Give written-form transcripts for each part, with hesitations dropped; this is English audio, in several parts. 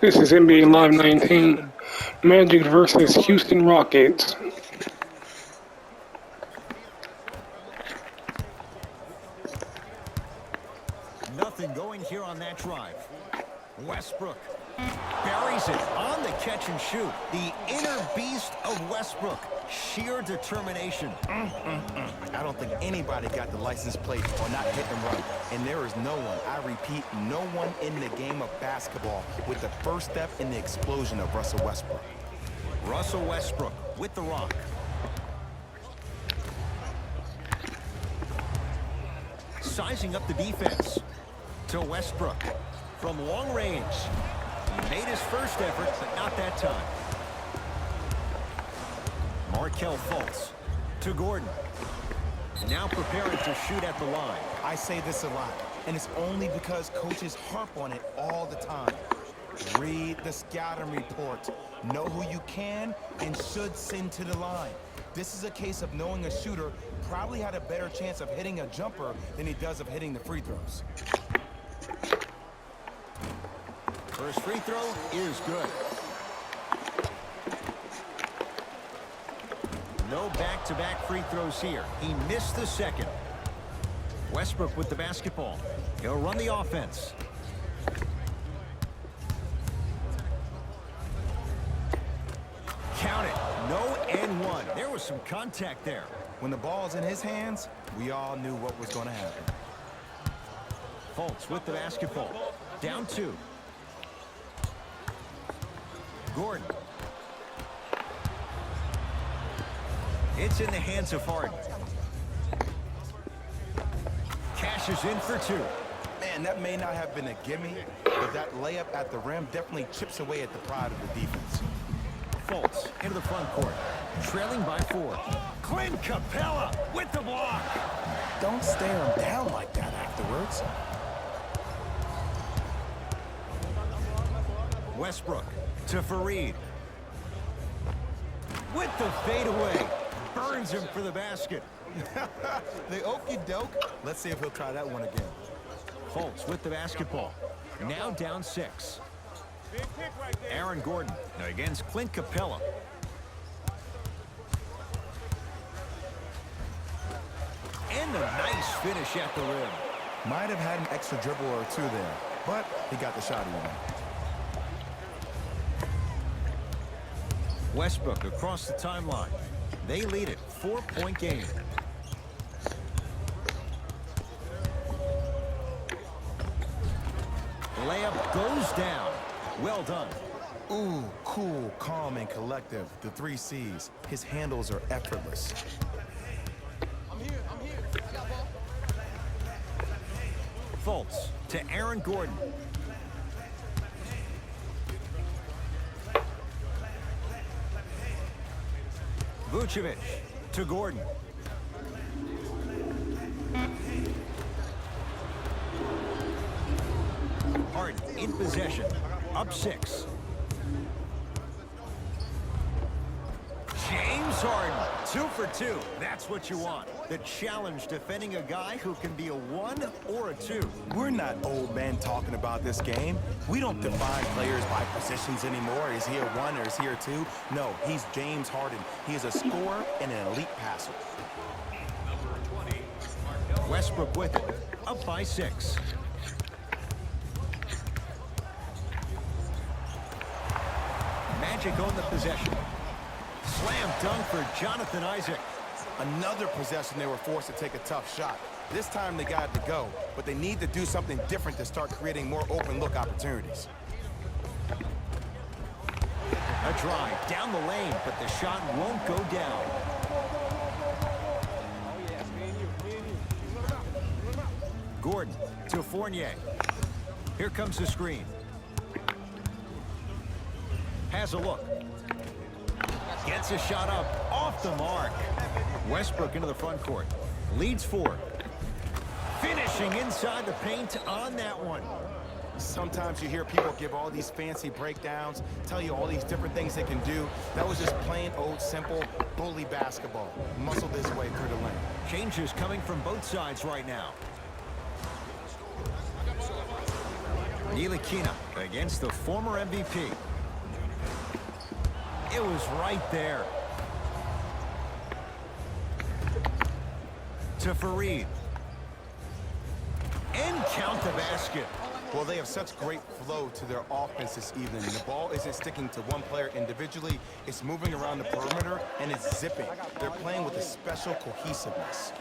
This is NBA Live 19, Magic versus Houston Rockets. Nothing going here on that drive. Westbrook buries it on the catch and shoot. The inner beast of Westbrook. Sheer determination. I don't think anybody got the license plate or not hit and run. And there is no one, I repeat, no one in the game of basketball with the first step in the explosion of Russell Westbrook. Russell Westbrook with the rock. Sizing up the defense to Westbrook from long range. He made his first effort, but not that time. Markelle Fultz to Gordon. Now preparing to shoot at the line. I say this a lot, and it's only because coaches harp on it all the time. Read the scouting report. Know who you can and should send to the line. This is a case of knowing a shooter probably had a better chance of hitting a jumper than he does of hitting the free throws. First free throw is good. No back-to-back free throws here. He missed the second. Westbrook with the basketball. He'll run the offense. Count it. No and one. There was some contact there. When the ball's in his hands, we all knew what was going to happen. Fultz with the basketball. Down two. Gordon. It's in the hands of Harden. Cashes in for two. Man, that may not have been a gimme, but that layup at the rim definitely chips away at the pride of the defense. Fultz into the front court. Trailing by 4. Clint Capella with the block. Don't stare him down like that afterwards. Westbrook to Fareed. With the fadeaway. Burns him for the basket. The okie doke. Let's see if he'll try that one again. Fultz with the basketball. Now down 6. Aaron Gordon against Clint Capella. And a nice finish at the rim. Might have had an extra dribble or two there, but he got the shot even. Westbrook across the timeline. They lead it. 4-point game. Layup goes down. Well done. Ooh, cool, calm, and collective. The 3 C's. His handles are effortless. I'm here. I got ball. Fultz to Aaron Gordon. Vucevic to Gordon. Harden in possession. Up 6. James Harden, 2 for 2. That's what you want. The challenge defending a guy who can be a 1 or a 2. We're not old men talking about this game. We don't define players by positions anymore. Is he a 1 or is he a 2? No, he's James Harden. He is a scorer and an elite passer. Westbrook with it. Up by 6. Magic on the possession. Slam dunk for Jonathan Isaac. Another possession they were forced to take a tough shot. This time they got it to go, but they need to do something different to start creating more open look opportunities. A drive down the lane, but the shot won't go down. Gordon to Fournier. Here comes the screen. Has a look. Gets a shot up off the mark. Westbrook into the front court. Leads 4. Finishing inside the paint on that one. Sometimes you hear people give all these fancy breakdowns, tell you all these different things they can do. That was just plain old simple bully basketball. Muscle this way through the lane. Changes coming from both sides right now. Ntilikina against the former MVP. It was right there. To Fareed. And count the basket. Well, they have such great flow to their offense this evening. The ball isn't sticking to one player individually. It's moving around the perimeter, and it's zipping. They're playing with a special cohesiveness.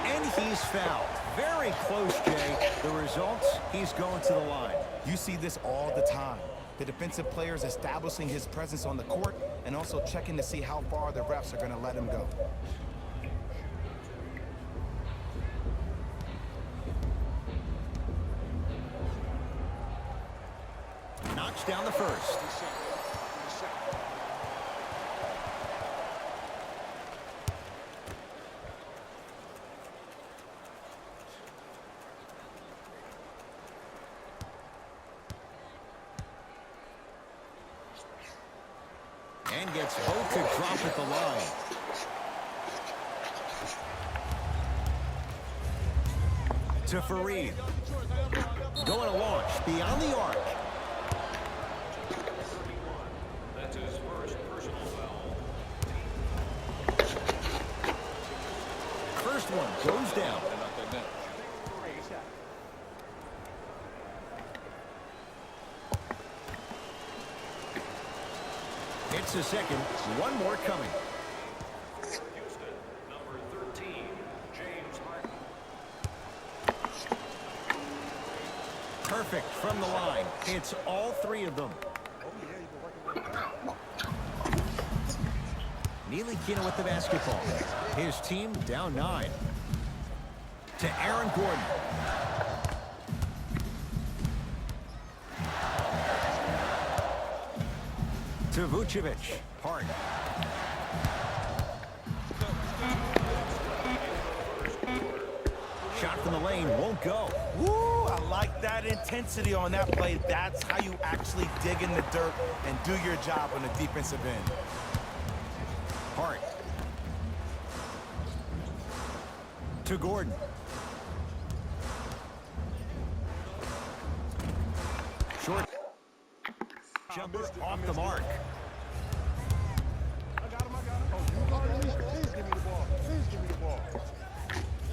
And he's fouled. Very close, Jay. The results, he's going to the line. You see this all the time. The defensive players establishing his presence on the court and also checking to see how far the refs are going to let him go. Knocks down the first. And gets Holt to drop at the line. To Fareed. Going to launch beyond the arc. That's his first personal foul. First one goes down. Hits the second. One more coming. Houston, number 13, James Harden. Perfect from the line. It's all three of them. Ntilikina with the basketball. His team down 9. To Aaron Gordon. To Vucevic. Hart. Shot from the lane won't go. Woo! I like that intensity on that play. That's how you actually dig in the dirt and do your job on the defensive end. Hart. To Gordon. Short. Jumper off the mark.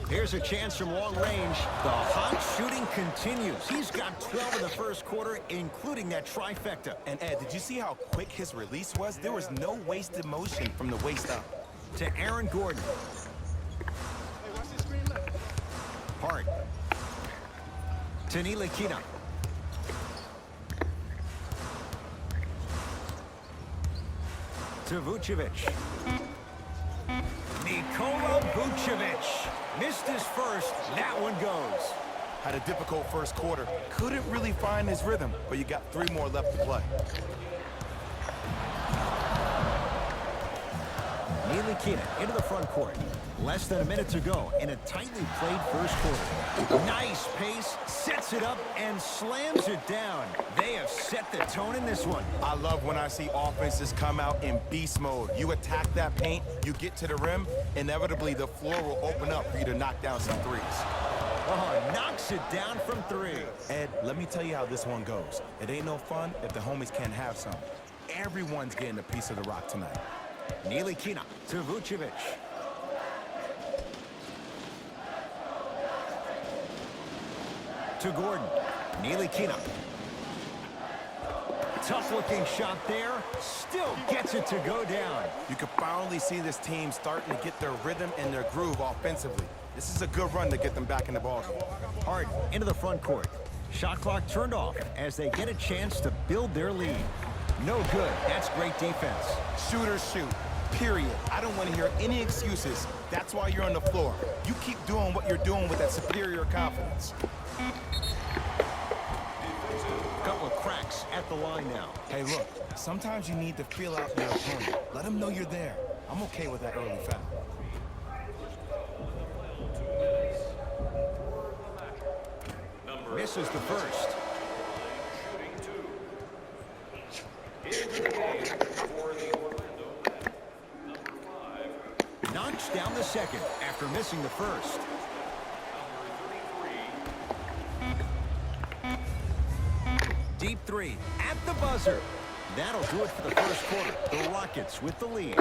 Here's a chance from long range. The hot shooting continues. He's got 12 in the first quarter, including that trifecta. And Ed, did you see how quick his release was? There was no wasted motion from the waist up. To Aaron Gordon. Hart. To Ntilikina. To Vucevic. Nikola Vucevic. Missed his first. That one goes. Had a difficult first quarter. Couldn't really find his rhythm, but you got 3 more left to play. Ntilikina into the front court. Less than a minute to go in a tightly played first quarter. Nice pace, sets it up, and slams it down. They have set the tone in this one. I love when I see offenses come out in beast mode. You attack that paint, you get to the rim, inevitably the floor will open up for you to knock down some threes. Oh, knocks it down from 3. Ed, let me tell you how this one goes. It ain't no fun if the homies can't have some. Everyone's getting a piece of the rock tonight. Ntilikina to Vucevic. To Gordon. Ntilikina. Tough-looking shot there. Still gets it to go down. You can finally see this team starting to get their rhythm and their groove offensively. This is a good run to get them back in the ballgame. Hart into the front court. Shot clock turned off as they get a chance to build their lead. No good. That's great defense. Shooters shoot. Period. I don't want to hear any excuses. That's why you're on the floor. You keep doing what you're doing with that superior confidence. Couple of cracks at the line now. Hey, look, sometimes you need to feel out your opponent. Let them know you're there. I'm okay with that early foul. Misses the first. Knocks down the second after missing the first. deep three at the buzzer. That'll do it for the first quarter. The Rockets with the lead.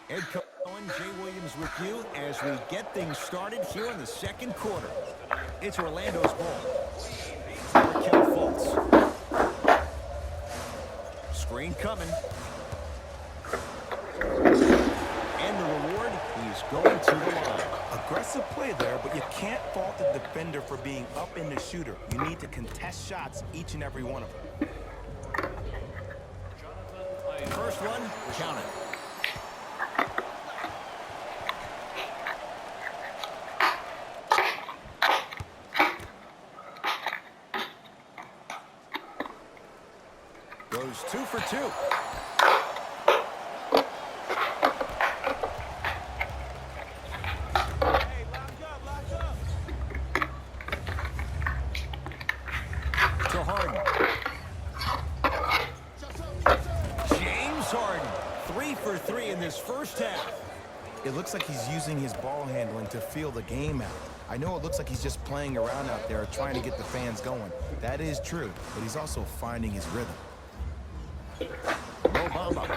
Ed Cohen, Jay Williams with you as we get things started here in the second quarter. It's Orlando's ball. Markelle Fultz. Screen coming. And the reward, he's going to the line. Aggressive play there, but you can't fault the defender for being up in the shooter. You need to contest shots, each and every one of them. First one, count it. Goes 2 for 2. To Harden. James Harden, 3 for 3 in this first half. It looks like he's using his ball handling to feel the game out. I know it looks like he's just playing around out there trying to get the fans going. That is true, but he's also finding his rhythm. Mo Bamba.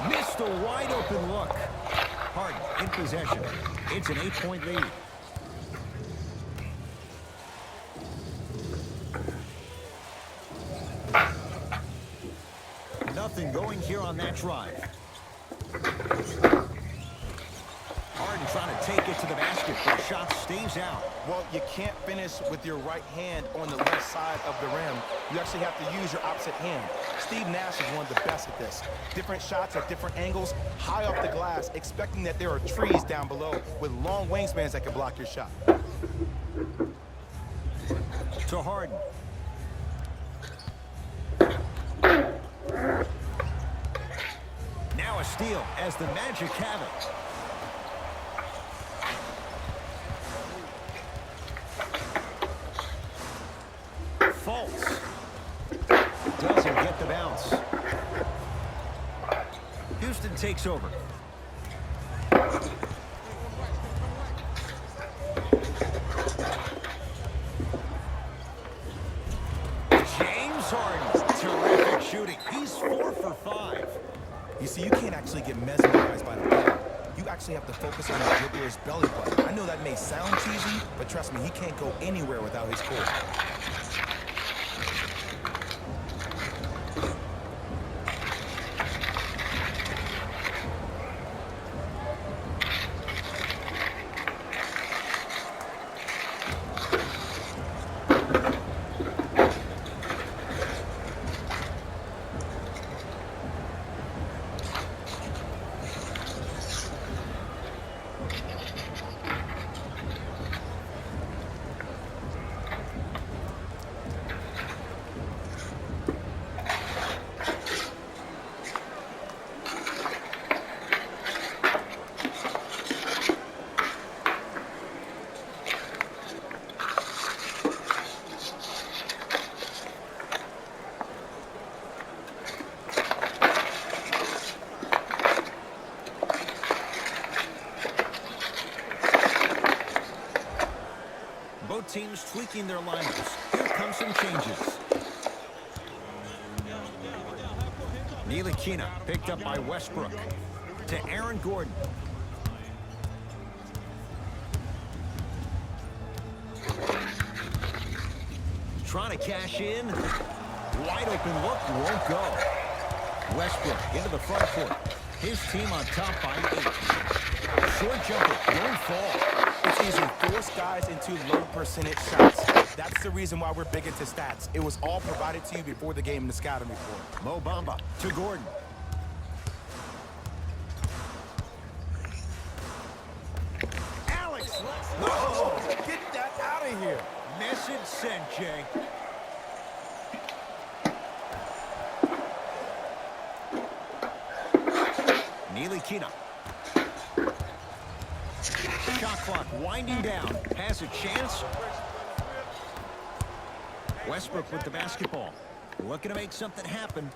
Missed a wide open look. Harden in possession. It's an 8-point lead. Nothing going here on that drive. Harden trying to take it to the basket, but the shot stays out. Well, you can't finish with your right hand on the left side of the rim. You actually have to use your opposite hand. Steve Nash is one of the best at this. Different shots at different angles, high off the glass, expecting that there are trees down below with long wingspans that can block your shot. To Harden. Now a steal as the Magic have it. Fultz doesn't get the bounce. Houston takes over. James Harden, terrific shooting. He's 4 for 5. You see, you can't actually get mesmerized by the ball. You actually have to focus on the dribbler's belly button. I know that may sound cheesy, but trust me, he can't go anywhere without his core. Both teams tweaking their lineups. Here come some changes. Ntilikina picked up by Westbrook. To Aaron Gordon. Trying to cash in. Wide open look, won't go. Westbrook into the front court. His team on top by 8. Short jumper, won't fall. It's easy. Force guys into low percentage shots. That's the reason why we're big into stats. It was all provided to you before the game in the scouting report. Mo Bamba to Gordon. Alex, Oh, get that out of here. message sent, Jay. Ntilikina. Shot clock winding down. Has a chance. Westbrook with the basketball. Looking to make something happen.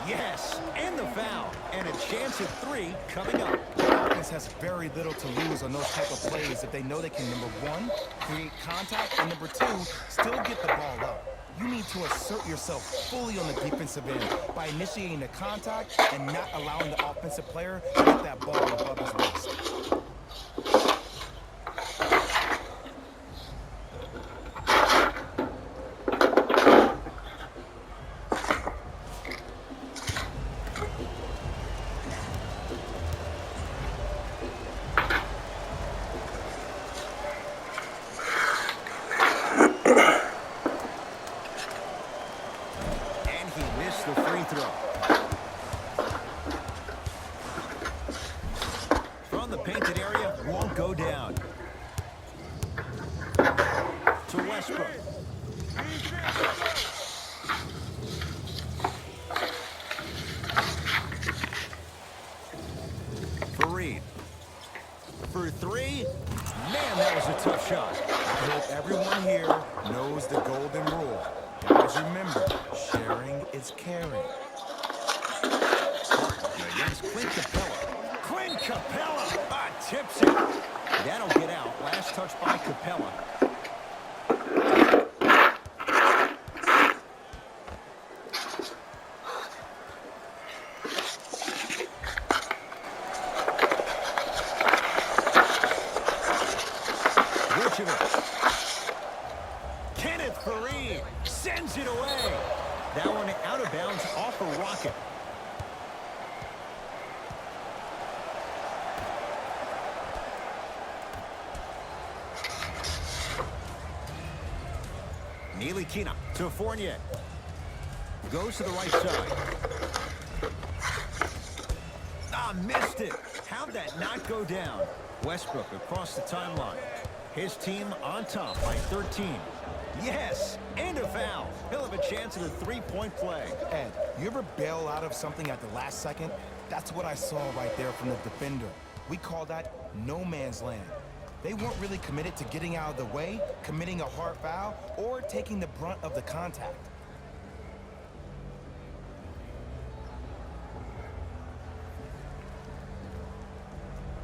Yes, and the foul. And a chance at 3 coming up. Offense has very little to lose on those type of plays if they know they can, number 1, create contact, and number 2, still get the ball up. You need to assert yourself fully on the defensive end by initiating the contact and not allowing the offensive player to get that ball above his waist. The free throw. From the painted area, won't go down. To Westbrook. Fareed. For 3. Man, that was a tough shot. I hope everyone here knows the golden rule. Guys, remember, sharing is caring. Against Clint Capella. Clint Capella tips it. That'll get out. Last touch by Capella. Kenneth Fareed sends it away. That one out of bounds off a rocket. Ntilikina to Fournier. Goes to the right side. Missed it. How'd that not go down? Westbrook across the timeline. His team on top by 13. Yes, and a foul. He'll have a chance at a 3-point play. Ed, you ever bail out of something at the last second? That's what I saw right there from the defender. We call that no man's land. They weren't really committed to getting out of the way, committing a hard foul, or taking the brunt of the contact.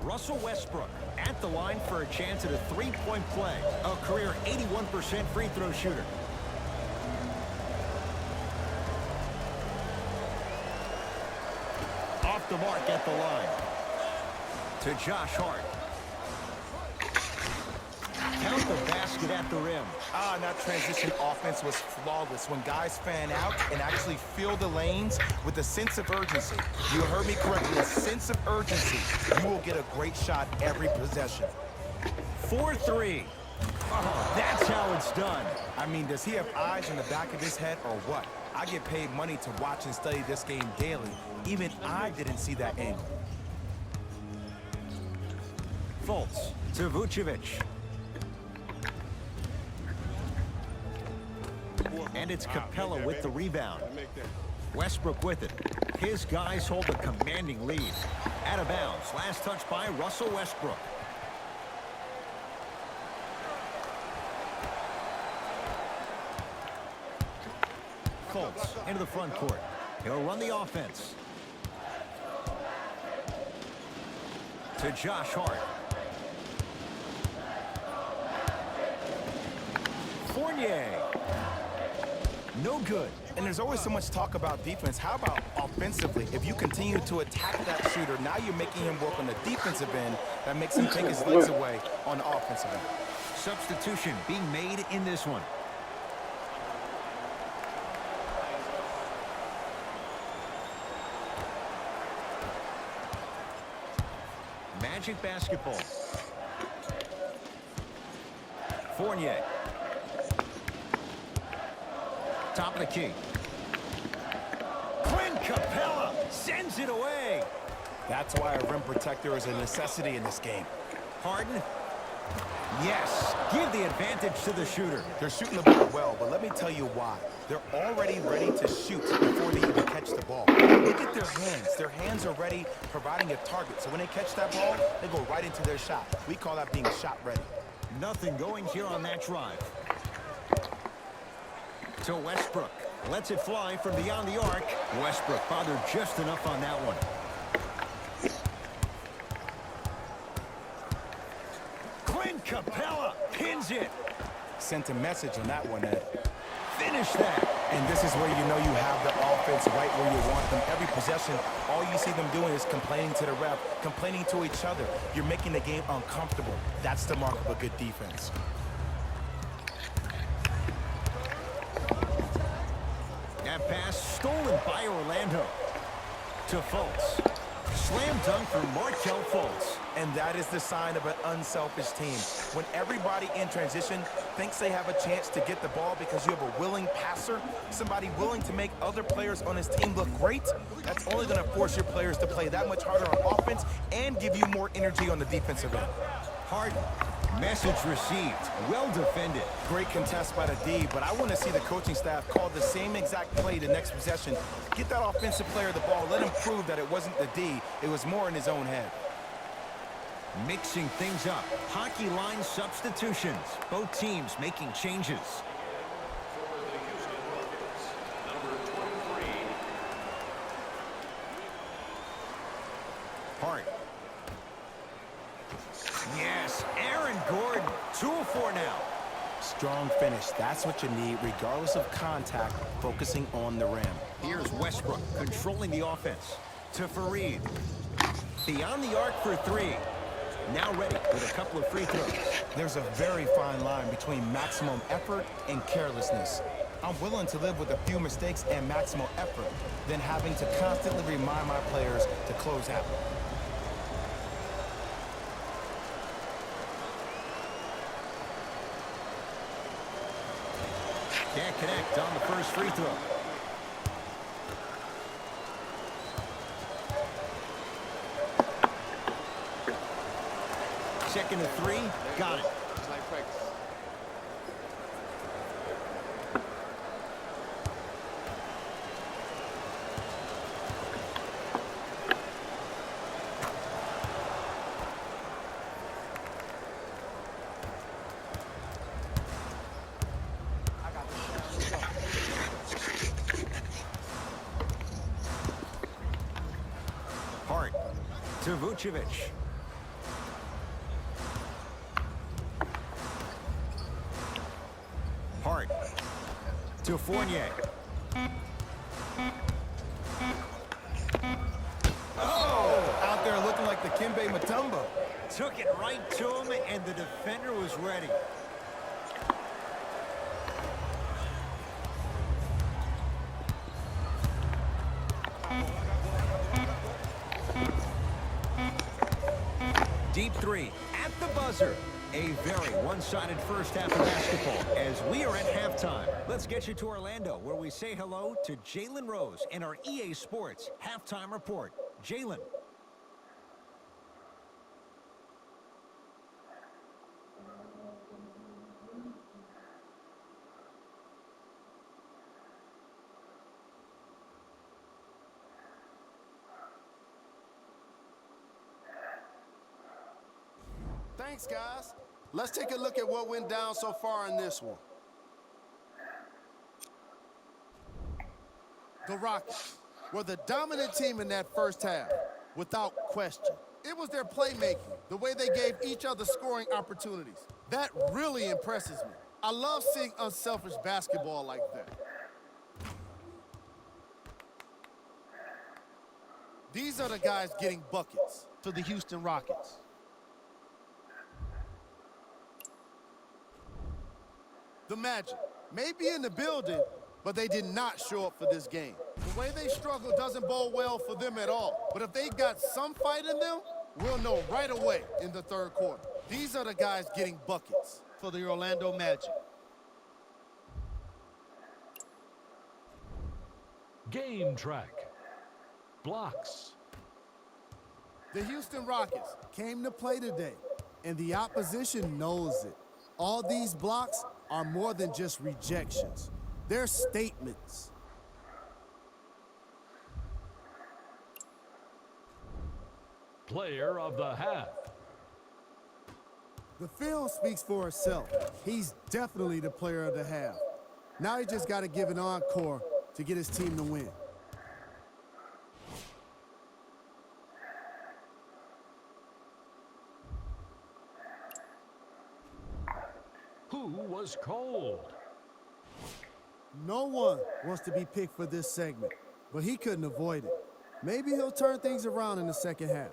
Russell Westbrook at the line for a chance at a 3-point play. A career 81% free throw shooter. Off the mark at the line. To Josh Hart. Count the basket at the rim. And that transition offense was flawless when guys fan out and actually fill the lanes with a sense of urgency. You heard me correctly, a sense of urgency. You will get a great shot every possession. 4-3. Oh, that's how it's done. I mean, does he have eyes in the back of his head or what? I get paid money to watch and study this game daily. Even I didn't see that angle. Fultz to Vucevic. And it's Capella with the rebound. Westbrook with it. His guys hold a commanding lead. Out of bounds. Last touch by Russell Westbrook. Fultz into the front court. He'll run the offense. To Josh Hart. Fournier. No good. And there's always so much talk about defense. How about offensively? If you continue to attack that shooter, now you're making him work on the defensive end. That makes him take his legs away on the offensive end. Substitution being made in this one. Magic basketball. Fournier. Top of the key. Clint Capella sends it away. That's why a rim protector is a necessity in this game. Harden. Yes, give the advantage to the shooter. They're shooting the ball well, but let me tell you why. They're already ready to shoot before they even catch the ball. Look at their hands. Their hands are ready, providing a target. So when they catch that ball, they go right into their shot. We call that being shot ready. Nothing going here on that drive. To Westbrook. Lets it fly from beyond the arc. Westbrook bothered just enough on that one. Clint Capella pins it. Sent a message on that one, Ed. Finish that. And this is where you know you have the offense right where you want them. Every possession, all you see them doing is complaining to the ref, complaining to each other. You're making the game uncomfortable. That's the mark of a good defense. That pass stolen by Orlando. To Fultz. Slam dunk for Markelle Fultz. And that is the sign of an unselfish team. When everybody in transition thinks they have a chance to get the ball because you have a willing passer, somebody willing to make other players on his team look great, that's only going to force your players to play that much harder on offense and give you more energy on the defensive end. Harden. Message received. Well defended. Great contest by the D, but I want to see the coaching staff call the same exact play the next possession. Get that offensive player the ball. Let him prove that it wasn't the D. It was more in his own head. Mixing things up. Hockey line substitutions. Both teams making changes. For the Houston Rockets, number 23, Hart. Yes, Aaron Gordon. 2 of 4 now. Strong finish. That's what you need, regardless of contact, focusing on the rim. Here's Westbrook controlling the offense. To Fareed. Beyond the arc for 3. Now ready with a couple of free throws. There's a very fine line between maximum effort and carelessness. I'm willing to live with a few mistakes and maximum effort than having to constantly remind my players to close out. Can't connect on the first free throw. Second to 3. Got it. It's like practice. Hart to Vucevic. Hart to Fournier. Oh, out there looking like the Kimbe Mutombo. Took it right to him, and the defender was ready. Deep 3 at the buzzer. A very one-sided first half of basketball as we are at halftime. Let's get you to Orlando, where we say hello to Jalen Rose in our EA Sports Halftime Report. Jalen. Thanks, guys. Let's take a look at what went down so far in this one. The Rockets were the dominant team in that first half, without question. It was their playmaking, the way they gave each other scoring opportunities. That really impresses me. I love seeing unselfish basketball like that. These are the guys getting buckets for the Houston Rockets. The Magic may be in the building, but they did not show up for this game. The way they struggle doesn't bode well for them at all. But if they got some fight in them, we'll know right away in the third quarter. These are the guys getting buckets for the Orlando Magic. Game track. Blocks. The Houston Rockets came to play today, and the opposition knows it. All these blocks are more than just rejections. They're statements. Player of the half. The film speaks for itself. He's definitely the player of the half. Now he just got to give an encore to get his team to win. Who was cold? No one wants to be picked for this segment, but he couldn't avoid it. Maybe he'll turn things around in the second half.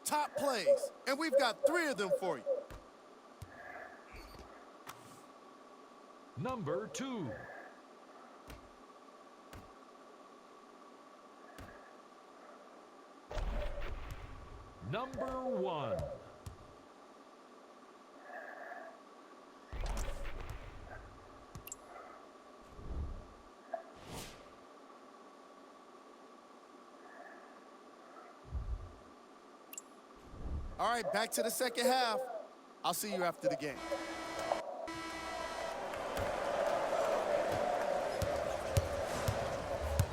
Top plays, and we've got 3 of them for you. Number 2. Number 1. All right, back to the second half. I'll see you after the game.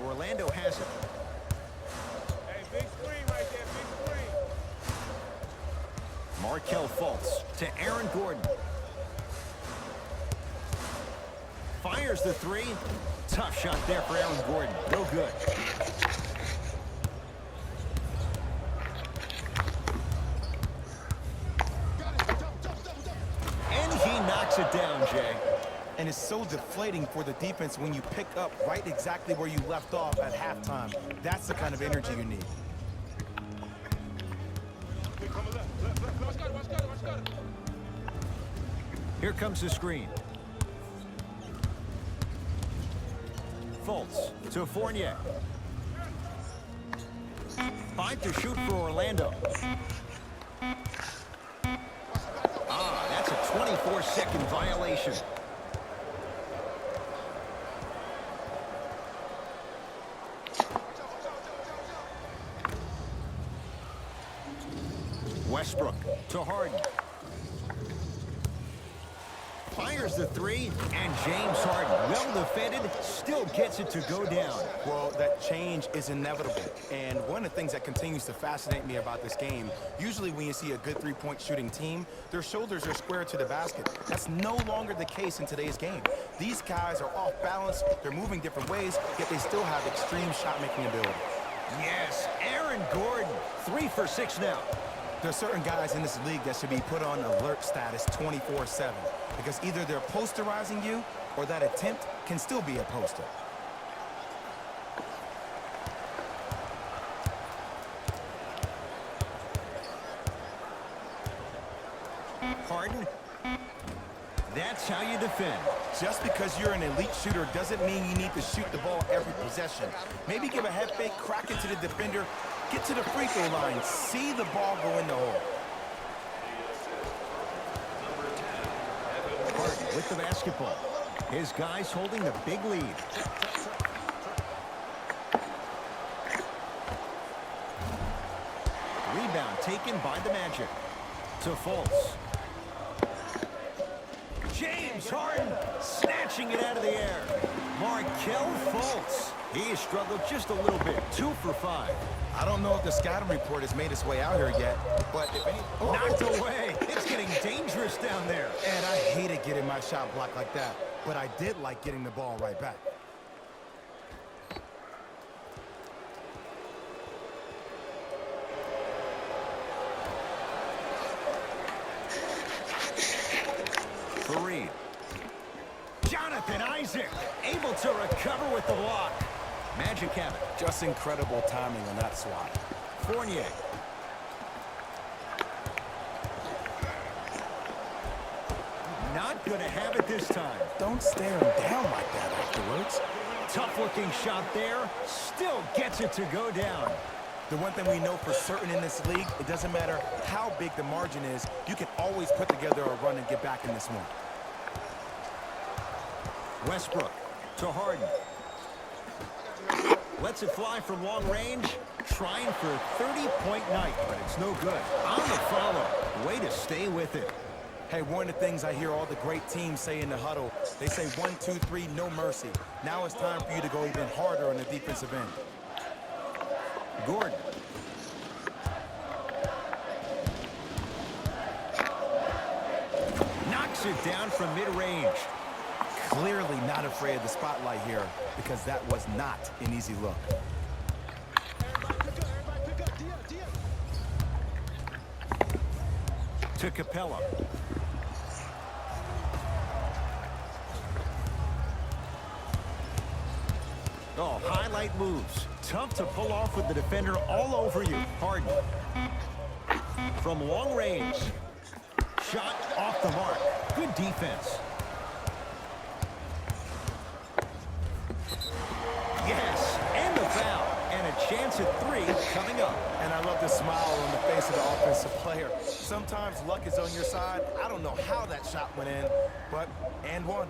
Orlando has it. Hey, big screen right there, big screen. Markelle Fultz to Aaron Gordon. Fires the 3. Tough shot there for Aaron Gordon. No good. And he knocks it down, Jay. And it's so deflating for the defense when you pick up right exactly where you left off at halftime. That's the kind of energy you need. Here comes the screen. Fultz to Fournier. 5 to shoot for Orlando. That's a 24-second violation. Westbrook to Harden. Fires the 3, and James Harden, well defended, still gets it to go down. Well, that change is inevitable. And one of the things that continues to fascinate me about this game, usually when you see a good three-point shooting team, their shoulders are square to the basket. That's no longer the case in today's game. These guys are off balance, they're moving different ways, yet they still have extreme shot-making ability. Yes, Aaron Gordon, 3 for 6 now. There are certain guys in this league that should be put on alert status 24/7 because either they're posterizing you or that attempt can still be a poster. Harden, that's how you defend. Just because you're an elite shooter doesn't mean you need to shoot the ball every possession. Maybe give a head fake, crack into the defender, get to the free throw line, see the ball go in the hole. Harden with the basketball. His guys holding the big lead. Rebound taken by the Magic. To Fultz. James Harden snatching it out of the air. Markelle Fultz. He has struggled just a little bit. 2 for 5. I don't know if the scouting report has made its way out here yet, but if any... Knocked away. It's getting dangerous down there. And I hated getting my shot blocked like that, but I did like getting the ball right back. Fareed. Jonathan Isaac able to recover with the block. Magic have it. Just incredible timing on that swat. Fournier. Not going to have it this time. Don't stare him down like that afterwards. Tough looking shot there. Still gets it to go down. The one thing we know for certain in this league, it doesn't matter how big the margin is, you can always put together a run and get back in this one. Westbrook to Harden. Lets it fly from long range. trying for a 30-point night, but it's no good. On the follow. Way to stay with it. Hey, one of the things I hear all the great teams say in the huddle, they say 1, 2, 3, no mercy. Now it's time for you to go even harder on the defensive end. Gordon. Knocks it down from mid-range. Clearly not afraid of the spotlight here because that was not an easy look. To Capella. Oh, highlight moves. Tough to pull off with the defender all over you. Harden. From long range. Shot off the mark. Good defense. Yes, and the foul. And a chance at 3 coming up. And I love the smile on the face of the offensive player. Sometimes luck is on your side. I don't know how that shot went in, but and one.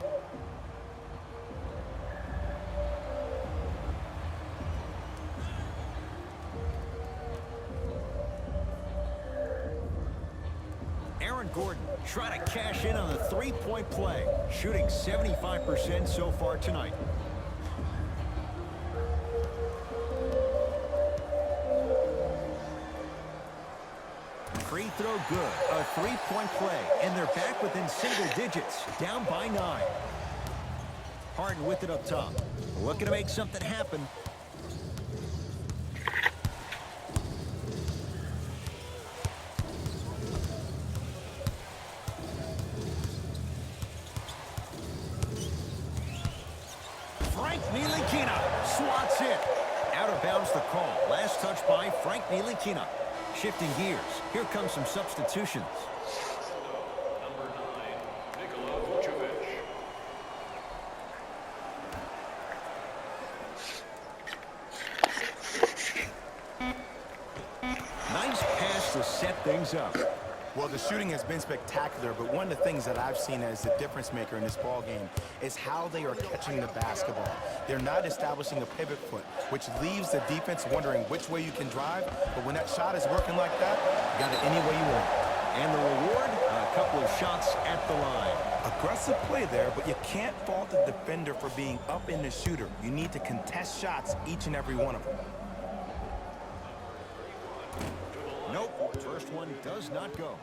Aaron Gordon trying to cash in on the three-point play. Shooting 75% so far tonight. Free throw good. A three-point play. And they're back within single digits. Down by 9. Harden with it up top. Looking to make something happen. Frank Ntilikina swats it. Out of bounds the call. Last touch by Frank Ntilikina. Shifting gears. Here comes some substitutions. Number 9, Nikola Vucevic. Nice pass to set things up. Well, the shooting has been spectacular, but one of the things that I've seen as the difference maker in this ball game is how they are catching the basketball. They're not establishing a pivot foot, which leaves the defense wondering which way you can drive, but when that shot is working like that, you got it any way you want. And the reward, a couple of shots at the line. Aggressive play there, but you can't fault the defender for being up in the shooter. You need to contest shots, each and every one of them. Nope, first one does not go.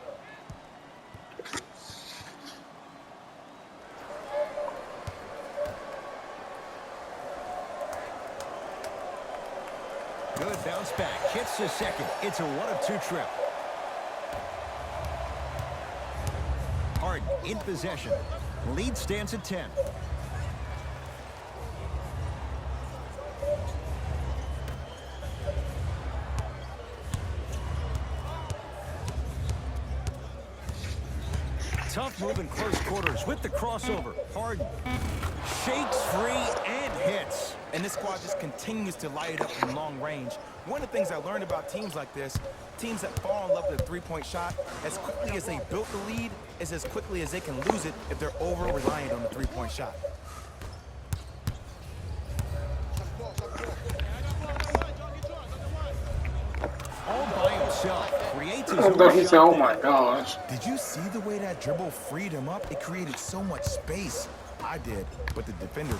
Good bounce back, hits the second. It's a 1 of 2 trip. Harden in possession. Lead stands at 10. Tough move in close quarters with the crossover. Harden shakes free and hits. And this squad just continues to light it up from long range. One of the things I learned about teams like this, teams that fall in love with a three-point shot, as quickly as they built the lead, is as quickly as they can lose it if they're over-reliant on the three-point shot. All by himself. Creates his I own thought he said, "Oh shot my there. gosh." Did you see the way that dribble freed him up? It created so much space. I did, but the defender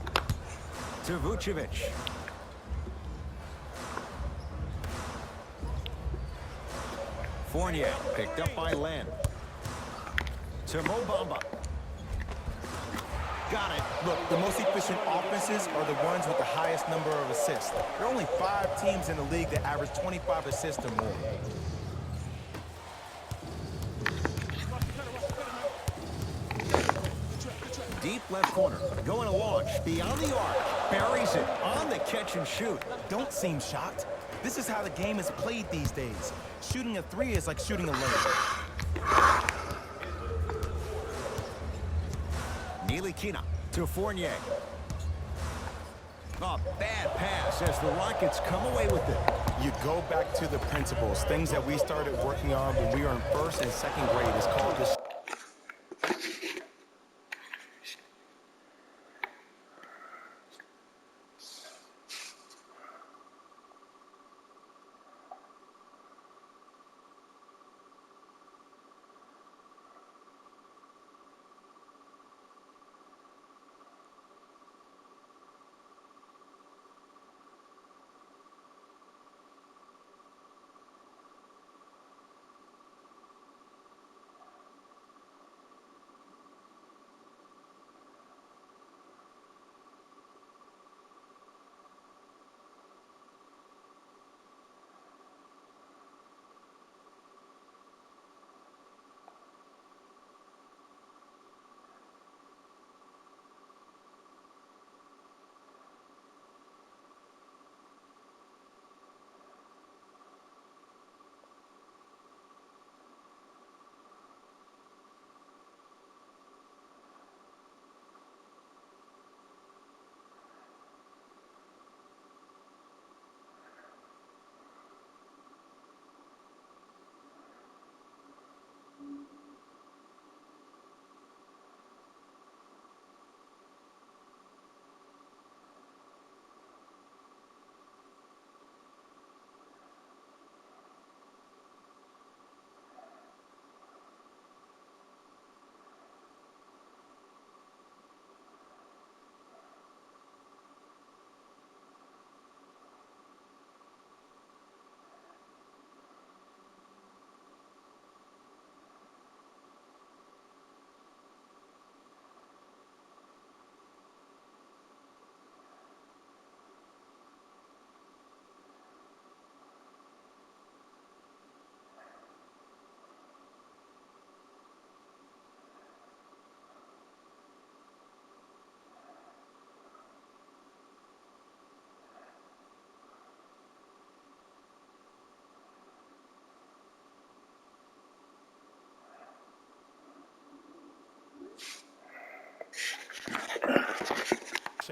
didn't. To Vucevic. Fournier picked up by Len. To Mo Bamba. Got it. Look, the most efficient offenses are the ones with the highest number of assists. There are only 5 teams in the league that average 25 assists or more. Deep left corner. Going to launch. Beyond the arc. Buries it. On the catch and shoot. Don't seem shocked. This is how the game is played these days. Shooting a 3 is like shooting a layup. Ntilikina to Fournier. A bad pass as the Rockets come away with it. You go back to the principles, things that we started working on when we were in 1st and 2nd grade. It's called this.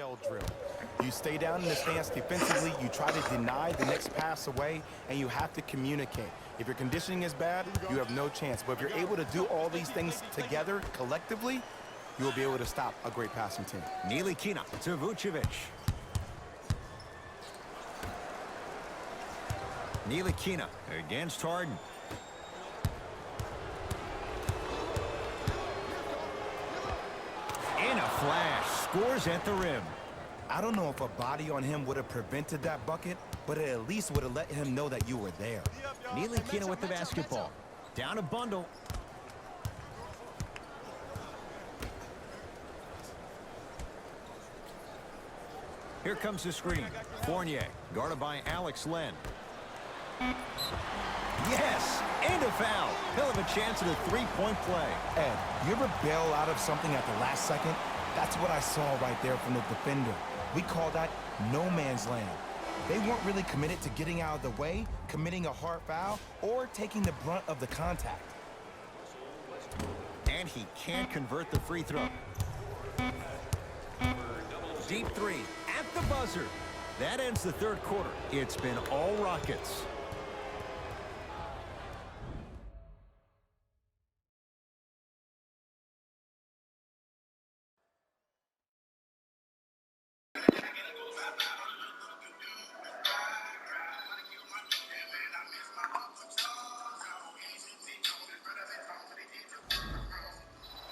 shell drill. You stay down in the stance defensively, you try to deny the next pass away, and you have to communicate. If your conditioning is bad, you have no chance. But if you're able to do all these things together, collectively, you will be able to stop a great passing team. Ntilikina to Vucevic. Ntilikina against Harden. In a flash, scores at the rim. I don't know if a body on him would have prevented that bucket, but it at least would have let him know that you were there. Ntilikina with the basketball. Down a bundle. Here comes the screen. Fournier, guarded by Alex Len. Yes, and a foul. He'll have a chance at a three-point play. Ed, you ever bail out of something at the last second? That's what I saw right there from the defender. We call that no man's land. They weren't really committed to getting out of the way, committing a hard foul, or taking the brunt of the contact. And he can't convert the free throw. Deep three at the buzzer. That ends the third quarter. It's been all Rockets.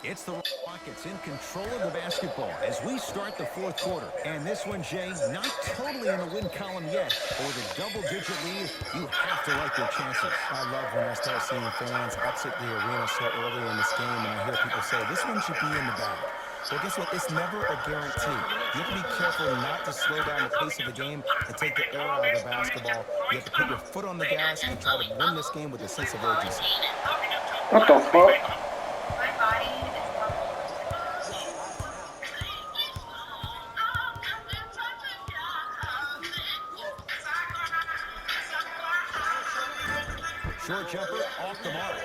It's the Rockets in control of the basketball as we start the fourth quarter. And this one, Jay, not totally in the win column yet. But with a double-digit lead, you have to like their chances. I love when I start seeing fans exit the arena so early in this game, and I hear people say, this one should be in the bag. Well, guess what? It's never a guarantee. You have to be careful not to slow down the pace of the game and take the air out of the basketball. You have to put your foot on the gas and try to win this game with a sense of urgency. What the fuck? Short jumper off the mark.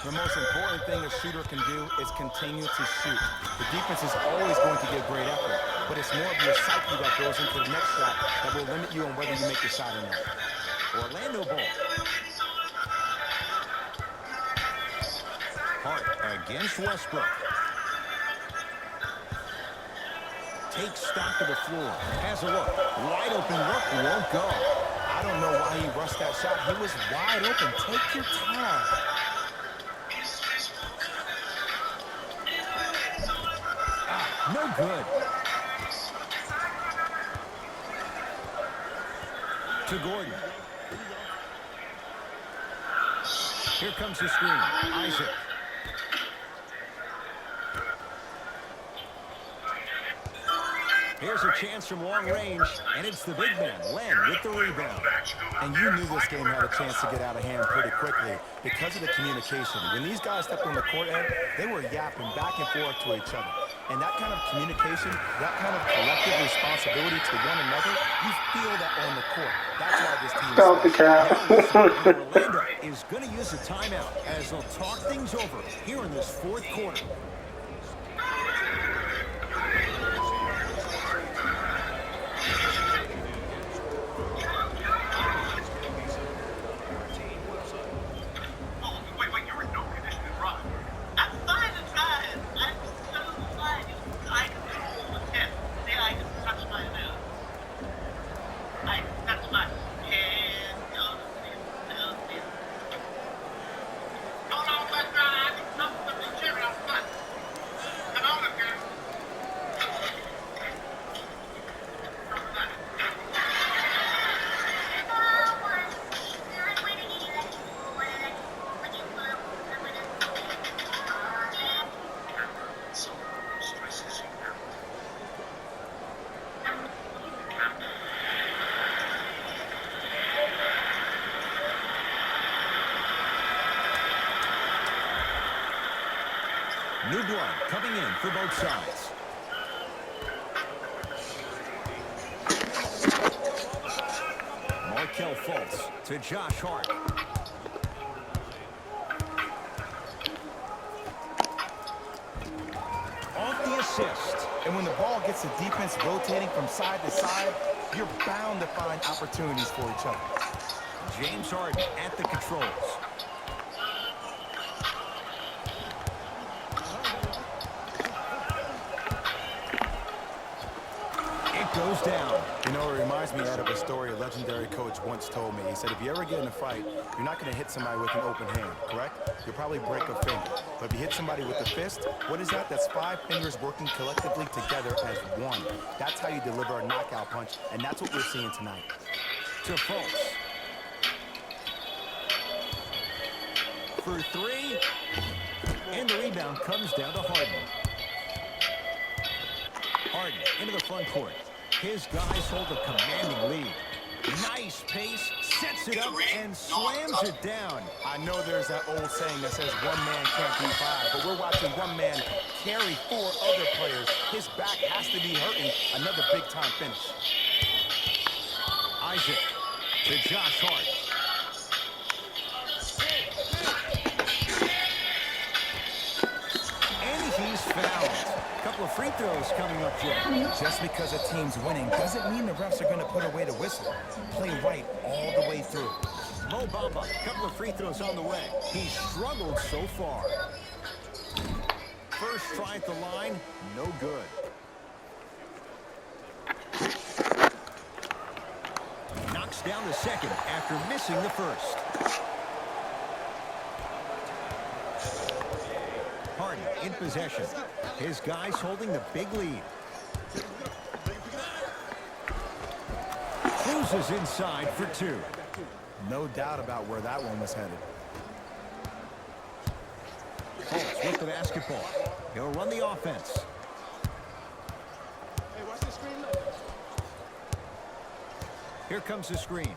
The most important thing a shooter can do is continue to shoot. The defense is always going to give great effort, but it's more of your psyche that goes into the next shot that will limit you on whether you make the shot or not. Orlando ball. Hart against Westbrook. Takes stock of the floor. Has a look. Wide open look. Won't go. I don't know why he rushed that shot. He was wide open. Take your time. No good. To Gordon. Here comes the screen. Isaac. Here's a chance from long range, and it's the big man, Len, with the rebound. And you knew this game had a chance to get out of hand pretty quickly because of the communication. When these guys stepped on the court, Ed, they were yapping back and forth to each other. And that kind of communication, that kind of collective responsibility to one another, you feel that on the court. That's why this team Stop the is cap. Orlando is going to use a timeout as they'll talk things over here in this fourth quarter. New blood coming in for both sides. Markelle Fultz to Josh Hart. Off the assist. And when the ball gets the defense rotating from side to side, you're bound to find opportunities for each other. James Harden at the controls. It goes down. You know, it reminds me of a story a legendary coach once told me. He said, if you ever get in a fight, you're not going to hit somebody with an open hand, correct? You'll probably break a finger. But if you hit somebody with a fist, what is that? That's 5 fingers working collectively together as one. That's how you deliver a knockout punch, and that's what we're seeing tonight. To Fultz. For 3. And the rebound comes down to Harden. Harden into the front court. His guys hold a commanding lead. Nice pace, sets it up, and slams it down. I know there's that old saying that says one man can't beat 5, but we're watching one man carry 4 other players. His back has to be hurting. Another big-time finish. Isaac to Josh Hart. And he's fouled. Couple of free throws coming up, Jeff. Just because a team's winning doesn't mean the refs are going to put away the whistle. Play right all the way through. Mo Bamba, couple of free throws on the way. He struggled so far. First try at the line, no good. Knocks down the second after missing the first. Harden in possession. His guys holding the big lead. Cruises inside for 2. No doubt about where that one was headed. Fultz with the basketball. He'll run the offense. Hey, watch the screen. Here comes the screen.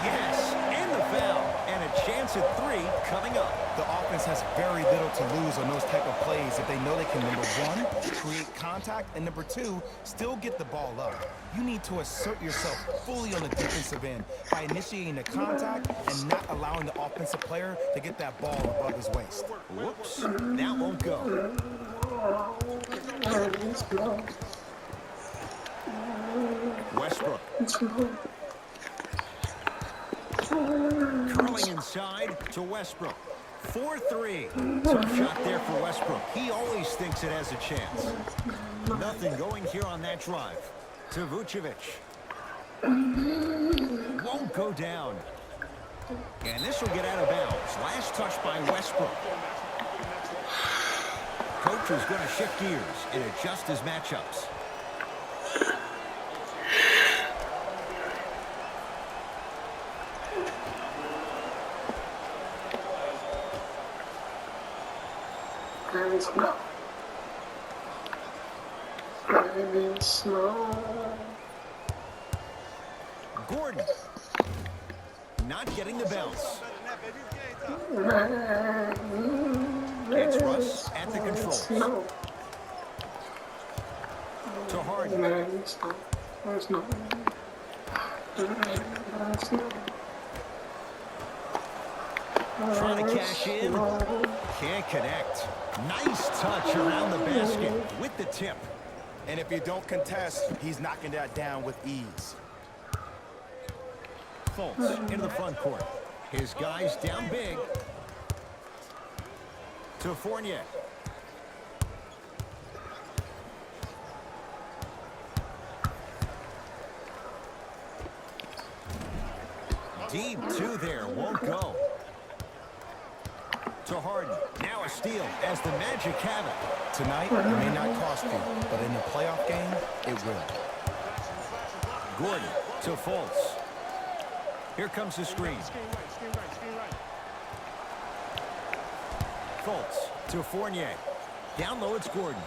Yes, and the foul. And a chance at 3 coming up. The offense has very little to lose on those type of plays if they know they can, number 1, create contact, and number 2, still get the ball up. You need to assert yourself fully on the defensive end by initiating the contact and not allowing the offensive player to get that ball above his waist. Whoops, that won't go. Westbrook. Curling inside to Westbrook. 4-3. Tough shot there for Westbrook. He always thinks it has a chance. Nothing going here on that drive. To Vucevic. Won't go down. And this will get out of bounds. Last touch by Westbrook. Coach is going to shift gears and adjust his matchups. Snow. Driving snow. Gordon. Not getting the bounce. It's Russ at the controls. Snow. To Harden. Snow. Snow. Trying to cash in. Can't connect. Nice touch around the basket with the tip. And if you don't contest, he's knocking that down with ease. Fultz into the front court. His guys down big. To Fournier. Deep 2 there, won't go. To Harden. Now a steal as the Magic have it. Tonight, it may not cost you, but in a playoff game, it will. Gordon to Fultz. Here comes the screen. Screen right. Fultz to Fournier. Down low, it's Gordon.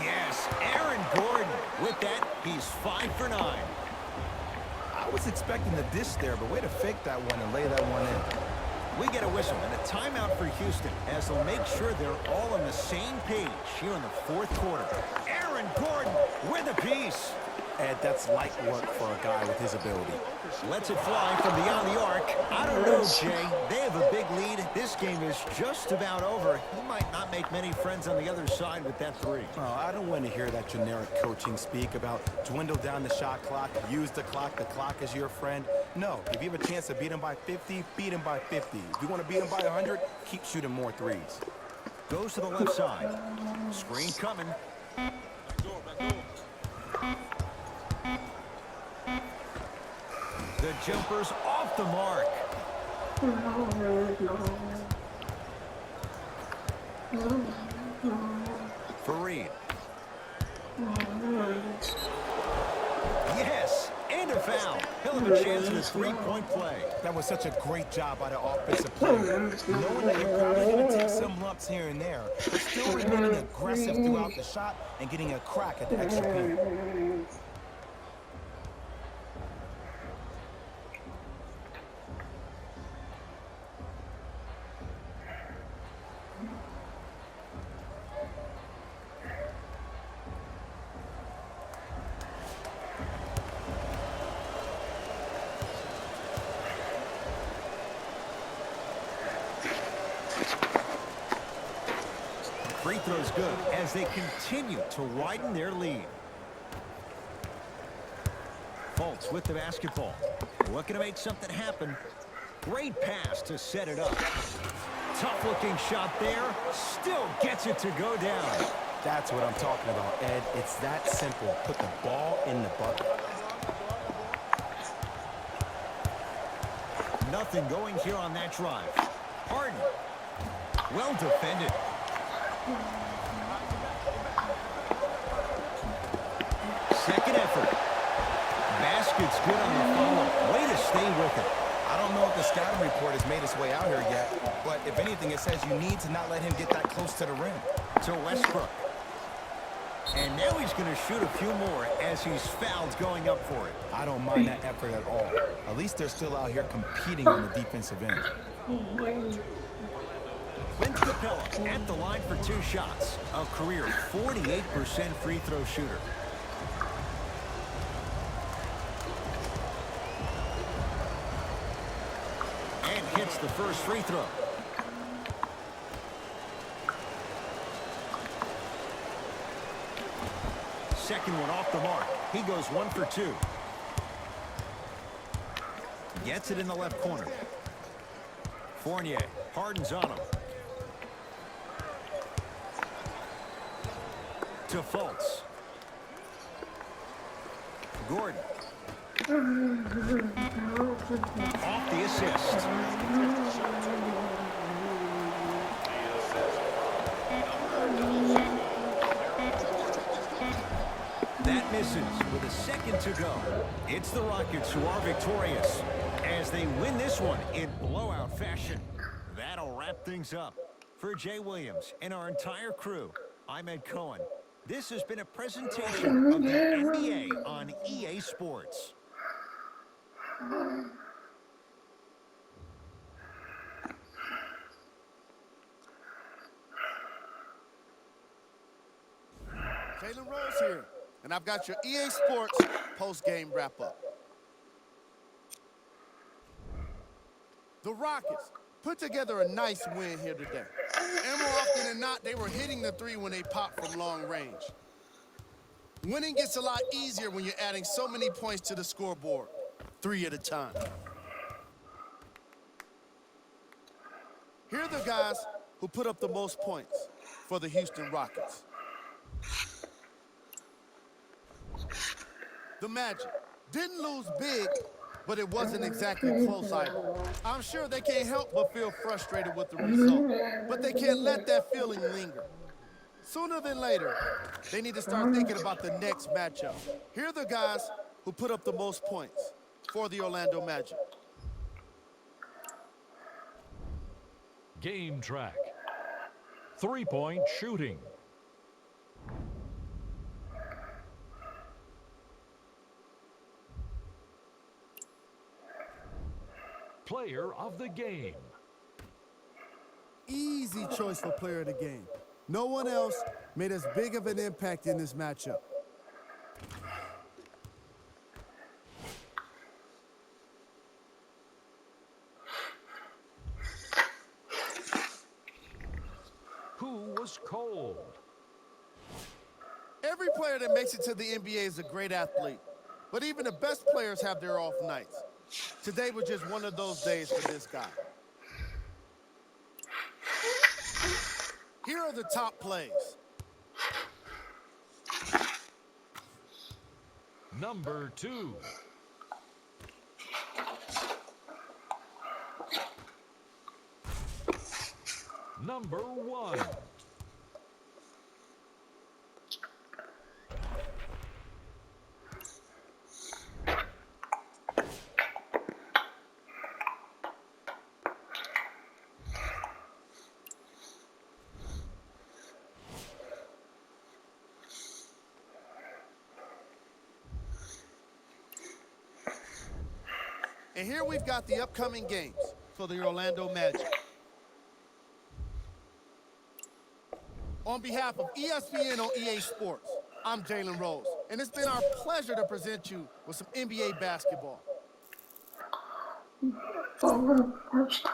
Yes, Aaron Gordon. With that, he's 5 for 9. I was expecting the dish there, but way to fake that one and lay that one in. We get a whistle and a timeout for Houston as they'll make sure they're all on the same page here in the 4th quarter. Aaron Gordon with a piece. Ed, that's light work for a guy with his ability. Lets it fly from beyond the arc. I don't know, Jay. They have a big lead. This game is just about over. He might not make many friends on the other side with that three. Oh, I don't want to hear that generic coaching speak about dwindle down the shot clock, use the clock is your friend. No, if you have a chance to beat him by 50, beat him by 50. If you want to beat him by 100, keep shooting more threes. Goes to the left side. Screen coming. The jumper's off the mark. Fareed. Yes, and a foul. He'll have a chance at a three-point play. That was such a great job by the offensive player. Knowing that you're probably going to take some lumps here and there, but still remaining aggressive throughout the shot and getting a crack at the extra point. Free throw's good as they continue to widen their lead. Fultz with the basketball. Looking to make something happen. Great pass to set it up. Tough-looking shot there. Still gets it to go down. That's what I'm talking about, Ed. It's that simple. Put the ball in the bucket. Nothing going here on that drive. Harden. Well defended. Second effort. Basket's good on the follow. Way to stay with it. I don't know if the scouting report has made its way out here yet, but if anything, it says you need to not let him get that close to the rim. To Westbrook. And now he's going to shoot a few more as he's fouled going up for it. I don't mind that effort at all. At least they're still out here competing on the defensive end. Clint Capella at the line for 2 shots. A career 48% free throw shooter. And hits the first free throw. Second one off the mark. He goes 1 for 2. Gets it in the left corner. Fournier. Harden's on him. To Fultz. Gordon. Off the assist. That misses with a second to go. It's the Rockets who are victorious as they win this one in blowout fashion. That'll wrap things up. For Jay Williams and our entire crew, I'm Ed Cohen. This has been a presentation of the NBA on EA Sports. Jalen Rose here, and I've got your EA Sports post-game wrap-up. The Rockets put together a nice win here today. And more often than not, they were hitting the three when they popped from long range. Winning gets a lot easier when you're adding so many points to the scoreboard, 3 at a time. Here are the guys who put up the most points for the Houston Rockets. The Magic didn't lose big, but it wasn't exactly close either. I'm sure they can't help but feel frustrated with the result, but they can't let that feeling linger. Sooner than later, they need to start thinking about the next matchup. Here are the guys who put up the most points for the Orlando Magic. Game track. 3-point shooting. Player of the game. Easy choice for player of the game. No one else made as big of an impact in this matchup. Ice cold. Every player that makes it to the NBA is a great athlete, but even the best players have their off nights. Today was just one of those days for this guy. Here are the top plays. Number 2. Number 1. And here we've got the upcoming games for the Orlando Magic. On behalf of ESPN on EA Sports, I'm Jalen Rose, and it's been our pleasure to present you with some NBA basketball. For the first time.